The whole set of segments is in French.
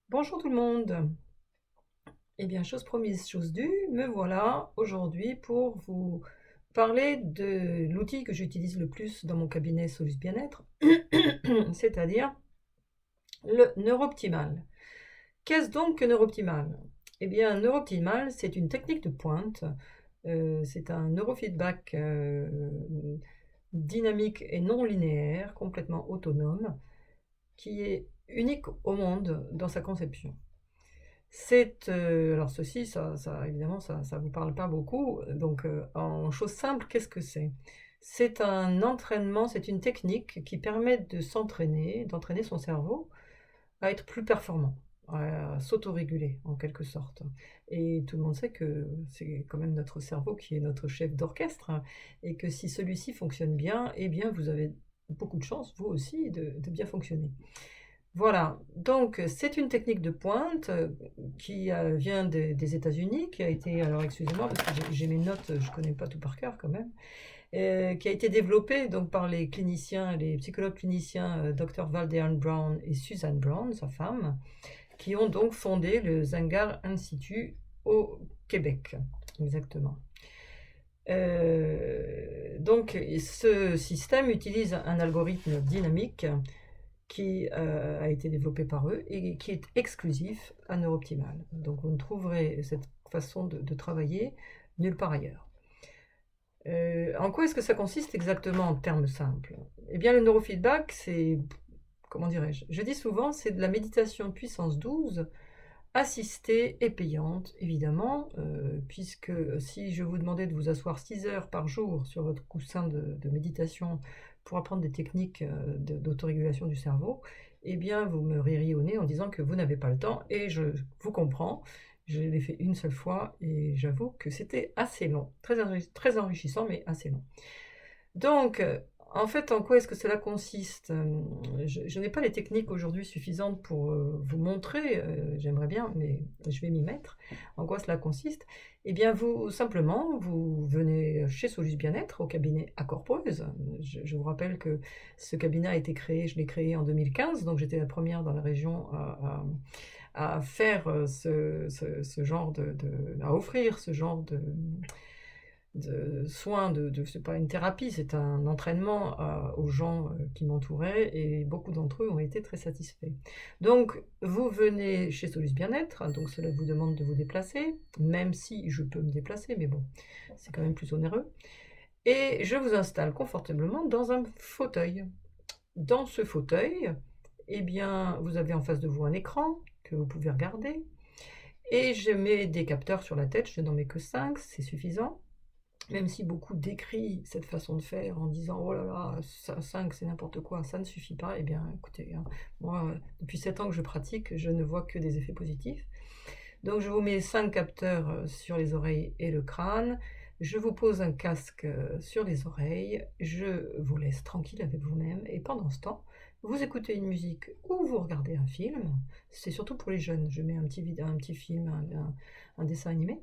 Bonjour tout le monde. Eh bien, chose promise, chose due, me voilà aujourd'hui pour vous parler de l'outil que j'utilise le plus dans mon cabinet Solus Bien-être, c'est-à-dire le Neurooptimal. Qu'est-ce donc que Neurooptimal? Eh bien, Neurooptimal, c'est une technique de pointe, c'est un neurofeedback dynamique et non linéaire, complètement autonome, qui est unique au monde dans sa conception. Alors ceci, ça évidemment, ça vous parle pas beaucoup, donc en choses simples, qu'est-ce que c'est? C'est un entraînement, c'est une technique qui permet de d'entraîner son cerveau à être plus performant, à s'autoréguler en quelque sorte. Et tout le monde sait que c'est quand même notre cerveau qui est notre chef d'orchestre, hein, et que si celui-ci fonctionne bien, eh bien vous avez beaucoup de chance, vous aussi, de bien fonctionner. Voilà, donc c'est une technique de pointe qui vient des États-Unis, qui a été, alors excusez-moi parce que j'ai mes notes, je connais pas tout par cœur quand même, qui a été développée donc par les cliniciens, les psychologues cliniciens Dr. Valdean Brown et Suzanne Brown, sa femme, qui ont donc fondé le Zingar Institute au Québec, exactement. Donc ce système utilise un algorithme dynamique qui a été développé par eux et qui est exclusif à Neurooptimal. Donc vous ne trouverez cette façon de travailler nulle part ailleurs. En quoi est-ce que ça consiste exactement en termes simples? Eh bien le neurofeedback, c'est, comment dirais-je? Je dis souvent, c'est de la méditation puissance 12, assistée et payante, évidemment, puisque si je vous demandais de vous asseoir 6 heures par jour sur votre coussin de méditation pour apprendre des techniques d'autorégulation du cerveau, eh bien, vous me ririez au nez en disant que vous n'avez pas le temps, et je vous comprends. Je l'ai fait une seule fois, et j'avoue que c'était assez long, très enrichissant, mais assez long. Donc, en fait, en quoi est-ce que cela consiste? Je n'ai pas les techniques aujourd'hui suffisantes pour vous montrer, j'aimerais bien, mais je vais m'y mettre. En quoi cela consiste? Eh bien, simplement, vous venez chez Solus Bien-être, au cabinet Accorpoise. Je vous rappelle que ce cabinet a été créé, je l'ai créé en 2015, donc j'étais la première dans la région à faire ce genre à offrir ce genre de soins, c'est pas une thérapie, c'est un entraînement aux gens qui m'entouraient, et beaucoup d'entre eux ont été très satisfaits. Donc, vous venez chez Solus Bien-être, donc cela vous demande de vous déplacer, même si je peux me déplacer, mais bon, c'est quand même plus onéreux. Et je vous installe confortablement dans un fauteuil. Dans ce fauteuil, eh bien, vous avez en face de vous un écran que vous pouvez regarder, et je mets des capteurs sur la tête, je n'en mets que 5, c'est suffisant. Même si beaucoup décrient cette façon de faire en disant oh là là, 5 c'est n'importe quoi, ça ne suffit pas, eh bien écoutez, hein, moi depuis 7 ans que je pratique, je ne vois que des effets positifs. Donc je vous mets 5 capteurs sur les oreilles et le crâne, je vous pose un casque sur les oreilles, je vous laisse tranquille avec vous-même, et pendant ce temps, vous écoutez une musique ou vous regardez un film. C'est surtout pour les jeunes, je mets un petit film, un dessin animé.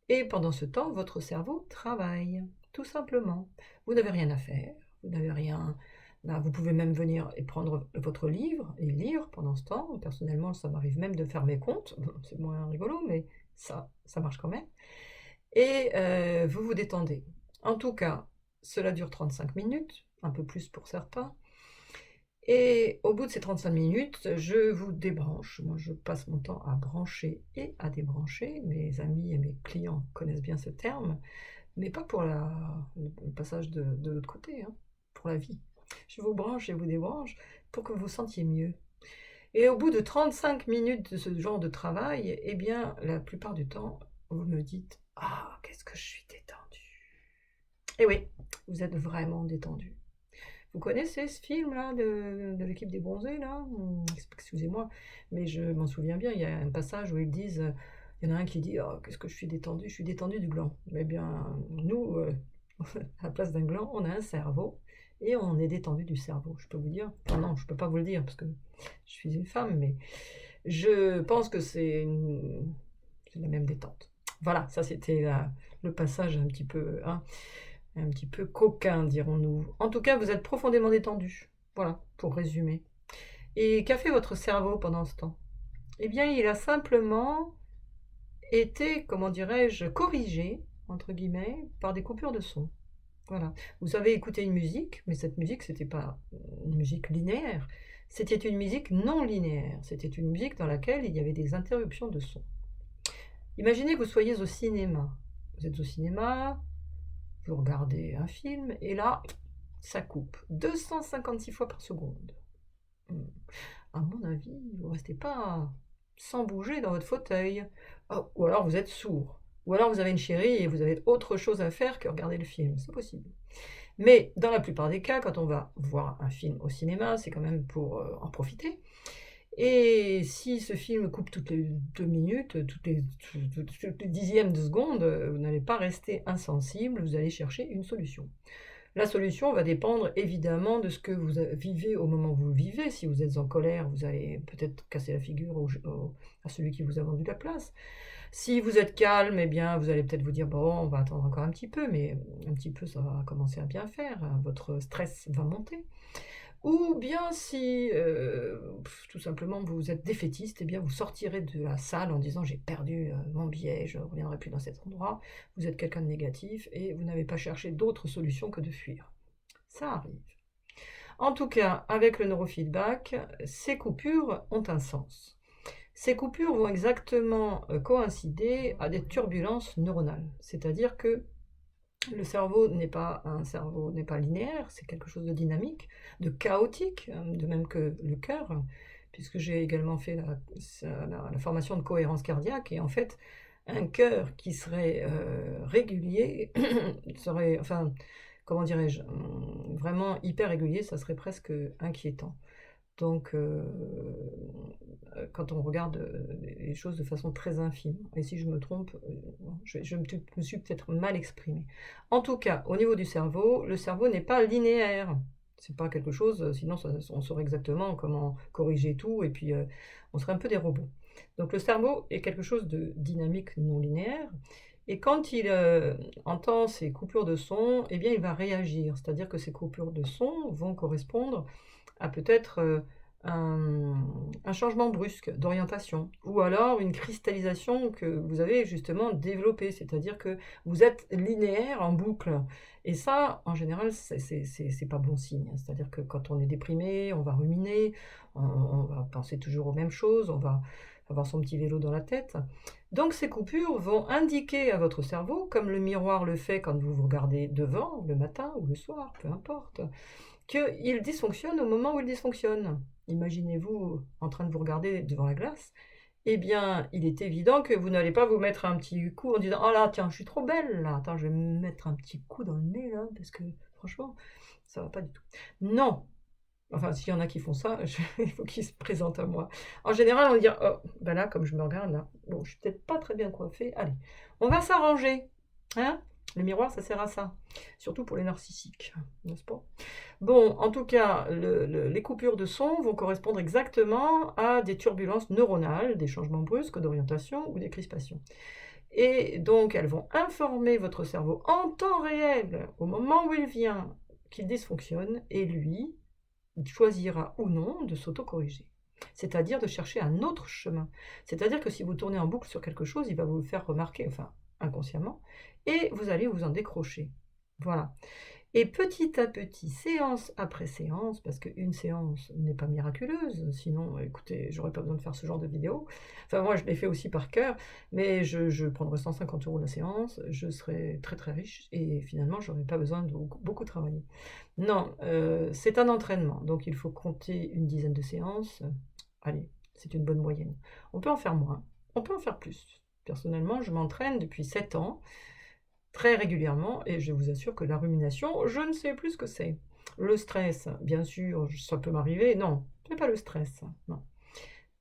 Et pendant ce temps, votre cerveau travaille, tout simplement. Vous n'avez rien à faire, vous n'avez rien. Là, vous pouvez même venir et prendre votre livre et lire pendant ce temps. Personnellement, ça m'arrive même de faire mes comptes. Bon, c'est moins rigolo, mais ça marche quand même. Et vous vous détendez. En tout cas, cela dure 35 minutes, un peu plus pour certains. Et au bout de ces 35 minutes, je vous débranche. Moi, je passe mon temps à brancher et à débrancher. Mes amis et mes clients connaissent bien ce terme, mais pas pour le passage de l'autre côté, hein, pour la vie. Je vous branche et vous débranche pour que vous vous sentiez mieux. Et au bout de 35 minutes de ce genre de travail, eh bien, la plupart du temps, vous me dites: «Ah, qu'est-ce que je suis détendu!» Et oui, vous êtes vraiment détendu. Vous connaissez ce film-là de l'équipe des bronzés, là? Excusez-moi, mais je m'en souviens bien. Il y a un passage où ils disent, il y en a un qui dit: «Oh, qu'est-ce que je suis détendu du gland». Eh bien, nous, à la place d'un gland, on a un cerveau, et on est détendu du cerveau. Je peux vous dire, enfin non, je peux pas vous le dire parce que je suis une femme, mais je pense que c'est la même détente. Voilà, ça c'était le passage un petit peu, hein, un petit peu coquin, dirons-nous. En tout cas, vous êtes profondément détendu. Voilà, pour résumer. Et qu'a fait votre cerveau pendant ce temps? Eh bien, il a simplement été, comment dirais-je, corrigé, entre guillemets, par des coupures de son. Voilà. Vous avez écouté une musique, mais cette musique, c'était pas une musique linéaire, c'était une musique non linéaire. C'était une musique dans laquelle il y avait des interruptions de son. Imaginez que vous soyez au cinéma. Vous êtes au cinéma, vous regardez un film, et là, ça coupe. 256 fois par seconde. À mon avis, vous ne restez pas sans bouger dans votre fauteuil. Oh, ou alors vous êtes sourd. Ou alors vous avez une chérie et vous avez autre chose à faire que regarder le film. C'est possible. Mais dans la plupart des cas, quand on va voir un film au cinéma, c'est quand même pour en profiter. Et si ce film coupe toutes les 2 minutes, toutes les dixièmes de seconde, vous n'allez pas rester insensible, vous allez chercher une solution. La solution va dépendre évidemment de ce que vous vivez au moment où vous le vivez. Si vous êtes en colère, vous allez peut-être casser la figure à celui qui vous a vendu la place. Si vous êtes calme, eh bien, vous allez peut-être vous dire, bon, on va attendre encore un petit peu, mais un petit peu, ça va commencer à bien faire. Votre stress va monter. Ou bien si, tout simplement, vous êtes défaitiste, eh bien, vous sortirez de la salle en disant: «J'ai perdu, mon billet, je ne reviendrai plus dans cet endroit». Vous êtes quelqu'un de négatif et vous n'avez pas cherché d'autre solution que de fuir. Ça arrive. En tout cas, avec le neurofeedback, ces coupures ont un sens. Ces coupures vont exactement, coïncider à des turbulences neuronales. C'est-à-dire que le cerveau n'est pas linéaire, c'est quelque chose de dynamique, de chaotique, de même que le cœur, puisque j'ai également fait la formation de cohérence cardiaque et en fait, un cœur qui serait, régulier serait enfin, comment dirais-je? Vraiment hyper régulier, ça serait presque inquiétant. Donc, quand on regarde, les choses de façon très infime et si je me trompe, bon, me suis peut-être mal exprimée. En tout cas, au niveau du cerveau, le cerveau n'est pas linéaire. C'est pas quelque chose, sinon on saurait exactement comment corriger tout et puis, on serait un peu des robots. Donc le cerveau est quelque chose de dynamique non linéaire et quand il, entend ces coupures de son, eh bien, il va réagir. C'est-à-dire que ces coupures de son vont correspondre à peut-être, un changement brusque d'orientation ou alors une cristallisation que vous avez justement développée. C'est-à-dire que vous êtes linéaire en boucle et ça, en général, c'est pas bon signe. C'est-à-dire que quand on est déprimé, on va ruminer, on va penser toujours aux mêmes choses, on va avoir son petit vélo dans la tête. Donc ces coupures vont indiquer à votre cerveau, comme le miroir le fait quand vous vous regardez devant, le matin ou le soir, peu importe, qu'il dysfonctionne au moment où il dysfonctionne. Imaginez-vous en train de vous regarder devant la glace, eh bien, il est évident que vous n'allez pas vous mettre un petit coup en disant: «Oh là, tiens, je suis trop belle là, attends, je vais me mettre un petit coup dans le nez là, parce que franchement, ça va pas du tout». Non! Enfin, s'il y en a qui font ça, il faut qu'ils se présentent à moi. En général, on va dire: «Oh, ben là, comme je me regarde là, bon, je suis peut-être pas très bien coiffée, allez, on va s'arranger, hein?» Le miroir, ça sert à ça, surtout pour les narcissiques, n'est-ce pas? Bon, en tout cas, les coupures de son vont correspondre exactement à des turbulences neuronales, des changements brusques d'orientation ou des crispations. Et donc, elles vont informer votre cerveau en temps réel, au moment où il vient, qu'il dysfonctionne, et lui, il choisira ou non de s'auto-corriger. C'est-à-dire de chercher un autre chemin. C'est-à-dire que si vous tournez en boucle sur quelque chose, il va vous le faire remarquer, enfin, inconsciemment, et vous allez vous en décrocher. Voilà. Et petit à petit, séance après séance, parce qu'une séance n'est pas miraculeuse, sinon, écoutez, j'aurais pas besoin de faire ce genre de vidéo. Enfin, moi, je l'ai fait aussi par cœur, mais je prendrais 150 € la séance, je serais très, très riche et finalement, j'aurais pas besoin de beaucoup travailler. Non, c'est un entraînement, donc il faut compter une dizaine de séances. Allez, c'est une bonne moyenne. On peut en faire moins, on peut en faire plus. Personnellement, je m'entraîne depuis 7 ans, très régulièrement et je vous assure que la rumination, je ne sais plus ce que c'est. Le stress, bien sûr, ça peut m'arriver. Non, c'est pas le stress, non.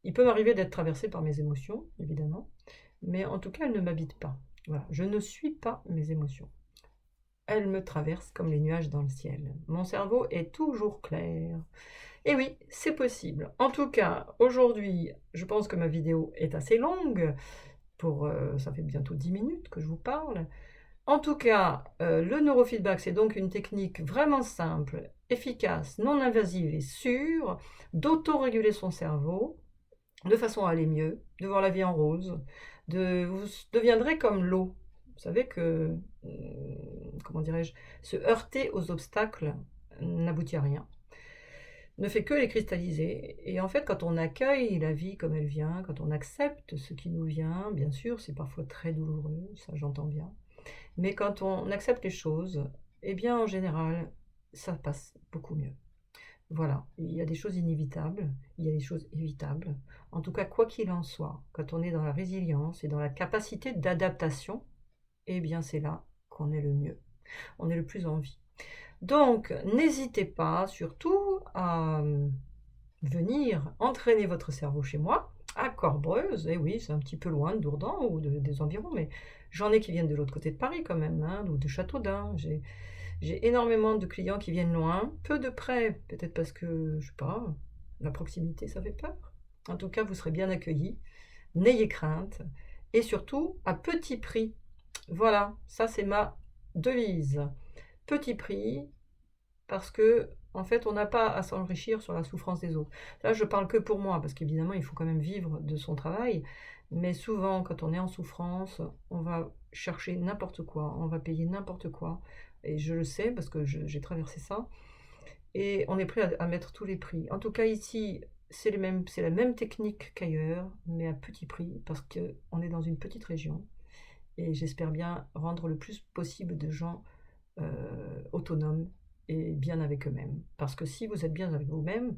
Il peut m'arriver d'être traversée par mes émotions, évidemment, mais en tout cas, elles ne m'habitent pas. Voilà, je ne suis pas mes émotions. Elles me traversent comme les nuages dans le ciel. Mon cerveau est toujours clair. Et oui, c'est possible. En tout cas, aujourd'hui, je pense que ma vidéo est assez longue. Ça fait bientôt 10 minutes que je vous parle. En tout cas, le neurofeedback, c'est donc une technique vraiment simple, efficace, non invasive et sûre d'autoréguler son cerveau de façon à aller mieux, de voir la vie en rose, vous deviendrez comme l'eau. Vous savez que, comment dirais-je, se heurter aux obstacles n'aboutit à rien, ne fait que les cristalliser. Et en fait, quand on accueille la vie comme elle vient, quand on accepte ce qui nous vient, bien sûr, c'est parfois très douloureux, ça j'entends bien, mais quand on accepte les choses, eh bien, en général, ça passe beaucoup mieux. Voilà, il y a des choses inévitables, il y a des choses évitables. En tout cas, quoi qu'il en soit, quand on est dans la résilience et dans la capacité d'adaptation, eh bien, c'est là qu'on est le mieux, on est le plus en vie. Donc, n'hésitez pas surtout à venir entraîner votre cerveau chez moi, à Corbreuse. Et oui, c'est un petit peu loin de Dourdan ou des environs, mais j'en ai qui viennent de l'autre côté de Paris quand même, hein, ou de Châteaudun. J'ai énormément de clients qui viennent loin, peu de près, peut-être parce que, je sais pas, la proximité, ça fait peur. En tout cas, vous serez bien accueillis, n'ayez crainte, et surtout à petit prix. Voilà, ça c'est ma devise. Petit prix, parce que, en fait, on n'a pas à s'enrichir sur la souffrance des autres. Là, je parle que pour moi, parce qu'évidemment, il faut quand même vivre de son travail, mais souvent, quand on est en souffrance, on va chercher n'importe quoi, on va payer n'importe quoi, et je le sais parce que j'ai traversé ça, et on est prêt à mettre tous les prix. En tout cas, ici, c'est la même technique qu'ailleurs, mais à petit prix, parce qu'on est dans une petite région, et j'espère bien rendre le plus possible de gens autonomes et bien avec eux-mêmes. Parce que si vous êtes bien avec vous-même,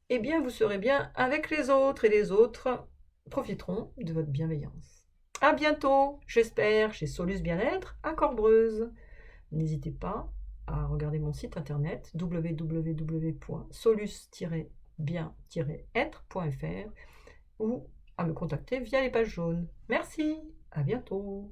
eh bien vous serez bien avec les autres et les autres profiteront de votre bienveillance. À bientôt, j'espère, chez Solus Bien-être à Corbreuse. N'hésitez pas à regarder mon site internet www.solus-bien-être.fr ou à me contacter via les pages jaunes. Merci, à bientôt.